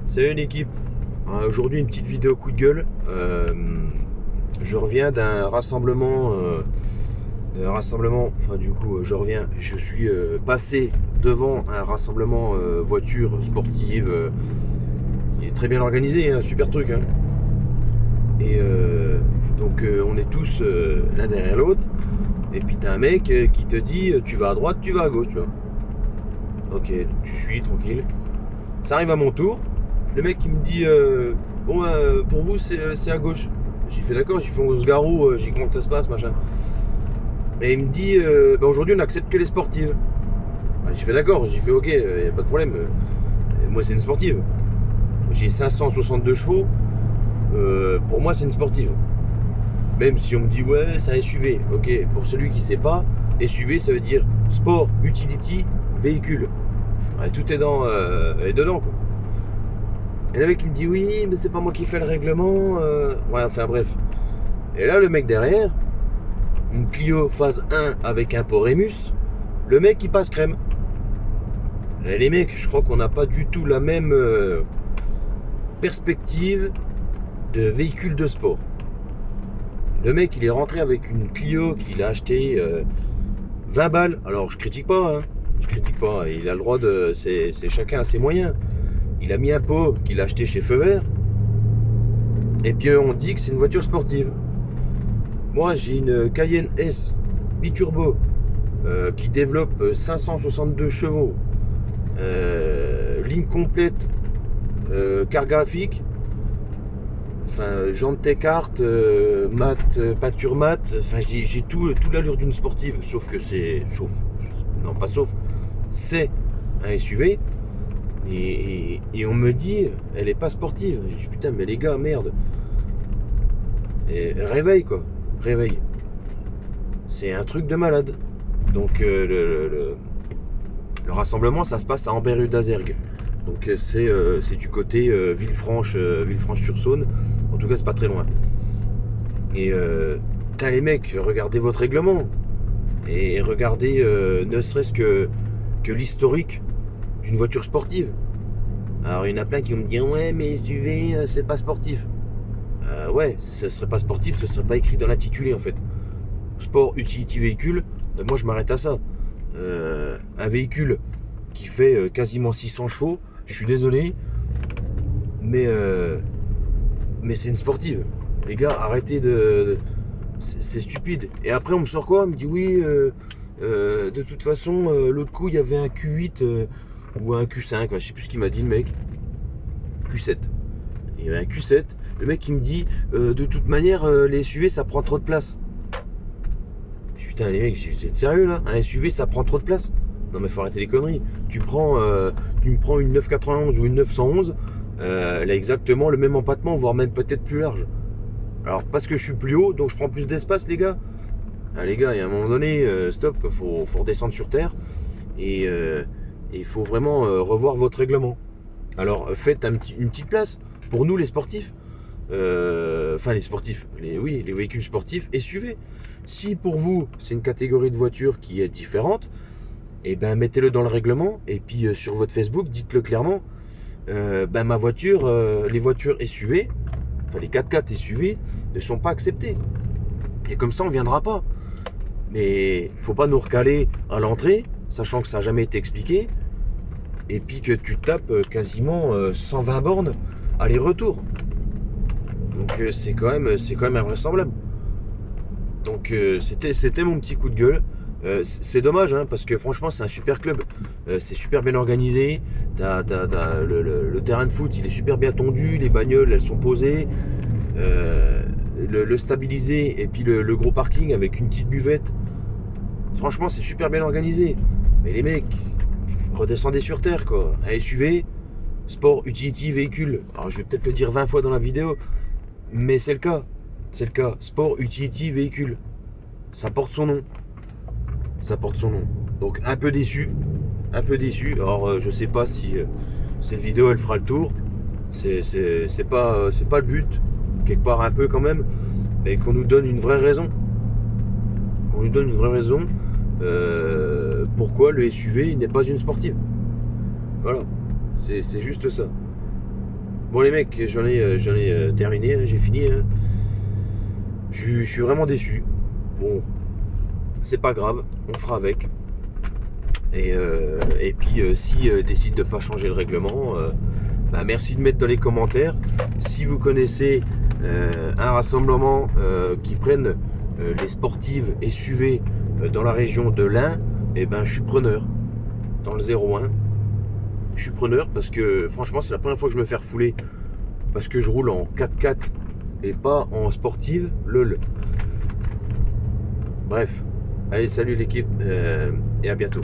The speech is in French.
Salut l'équipe. Aujourd'hui une petite vidéo coup de gueule. Je reviens d'un rassemblement, je suis passé devant un rassemblement voiture sportive. Il est très bien organisé, un super truc. Hein. Et donc on est tous l'un derrière l'autre. Et puis t'as un mec qui te dit tu vas à droite, tu vas à gauche, tu vois. Ok, tu suis tranquille. Ça arrive à mon tour. Le mec il me dit bon pour vous c'est à gauche. J'ai fait d'accord, j'ai fait 11 garous, j'ai dit comment que ça se passe machin. Et il me dit aujourd'hui on accepte que les sportives. J'ai fait d'accord, j'ai fait ok, y a pas de problème. Moi c'est une sportive. J'ai 562 chevaux. Pour moi c'est une sportive. Même si on me dit ouais c'est un SUV. Ok, pour celui qui sait pas, SUV ça veut dire sport, utility, véhicule. Ouais, tout est dedans quoi. Et le mec il me dit oui mais c'est pas moi qui fais le règlement. Ouais enfin bref. Et là le mec derrière, une Clio phase 1 avec un pot Rémus, le mec il passe crème. Et les mecs je crois qu'on n'a pas du tout la même perspective de véhicule de sport. Le mec il est rentré avec une Clio qu'il a acheté 20 balles. Alors je critique pas hein. Je critique pas, il a le droit de. C'est chacun a ses moyens. Il a mis un pot qu'il a acheté chez Feu Vert. Et puis on dit que c'est une voiture sportive. Moi j'ai une Cayenne S biturbo qui développe 562 chevaux. Ligne complète, carte graphique. Enfin, jante Tecart, mat, peinture mat. Enfin j'ai tout l'allure d'une sportive. Sauf que c'est. Non pas sauf. C'est un SUV. Et on me dit, elle est pas sportive. Je dis putain, mais les gars, merde. Et réveille quoi, réveille. C'est un truc de malade. Donc le rassemblement, ça se passe à Ambérieu d'Azergues. Donc c'est du côté Villefranche-sur-Saône. En tout cas, c'est pas très loin. Et putain les mecs, regardez votre règlement. Et regardez ne serait-ce que l'historique d'une voiture sportive. Alors il y en a plein qui vont me dire ouais mais SUV c'est pas sportif. Ouais, ce serait pas sportif, ce serait pas écrit dans l'intitulé en fait. Sport utility véhicule, moi je m'arrête à ça. Un véhicule qui fait quasiment 600 chevaux, je suis désolé, mais c'est une sportive. Les gars, arrêtez de. C'est stupide. Et après on me sort quoi? On me dit oui, de toute façon, l'autre coup il y avait un Q8 ou un Q5, je sais plus ce qu'il m'a dit le mec. Q7. Il y avait un Q7. Le mec il me dit de toute manière les SUV ça prend trop de place. Je dis putain les mecs, vous êtes sérieux là? Un SUV ça prend trop de place? Non mais faut arrêter les conneries. Tu me prends une 991 ou une 911, elle a exactement le même empattement, voire même peut-être plus large. Alors parce que je suis plus haut, donc je prends plus d'espace les gars. Ah, les gars, il y a un moment donné, stop, faut redescendre sur terre. Et il faut vraiment revoir votre règlement. Alors faites une petite place pour nous les sportifs. Enfin les sportifs, les véhicules sportifs SUV. Si pour vous c'est une catégorie de voiture qui est différente, et ben mettez-le dans le règlement. Et puis sur votre Facebook, dites-le clairement. Ma voiture, les voitures SUV, enfin les 4x4 SUV ne sont pas acceptées. Et comme ça on ne viendra pas. Mais faut pas nous recaler à l'entrée, sachant que ça n'a jamais été expliqué, et puis que tu tapes quasiment 120 bornes aller-retour. Donc c'est quand même invraisemblable. Donc c'était mon petit coup de gueule. C'est dommage hein, parce que franchement c'est un super club. C'est super bien organisé. Le terrain de foot il est super bien tondu, les bagnoles elles sont posées. Le stabilisé et puis le gros parking avec une petite buvette. Franchement c'est super bien organisé. Mais les mecs, redescendez sur terre quoi. Un SUV, sport, utility, véhicule. Alors je vais peut-être le dire 20 fois dans la vidéo, mais c'est le cas. C'est le cas. Sport, utility, véhicule. Ça porte son nom. Ça porte son nom. Donc un peu déçu. Un peu déçu. Alors je sais pas si cette vidéo elle fera le tour. C'est pas le but. Quelque part un peu quand même. Mais qu'on nous donne une vraie raison. Qu'on nous donne une vraie raison. Pourquoi le SUV n'est pas une sportive. Voilà. C'est juste ça. Bon les mecs, j'en ai terminé, hein, j'ai fini. Hein. Je suis vraiment déçu. Bon, c'est pas grave, on fera avec. Et puis si décide de pas changer le règlement, bah, merci de mettre dans les commentaires. Si vous connaissez un rassemblement qui prenne les sportives SUV dans la région de l'Ain, et ben je suis preneur. Dans le 01, je suis preneur parce que franchement c'est la première fois que je me fais refouler parce que je roule en 4x4 et pas en sportive, lol. Bref, allez salut l'équipe et à bientôt.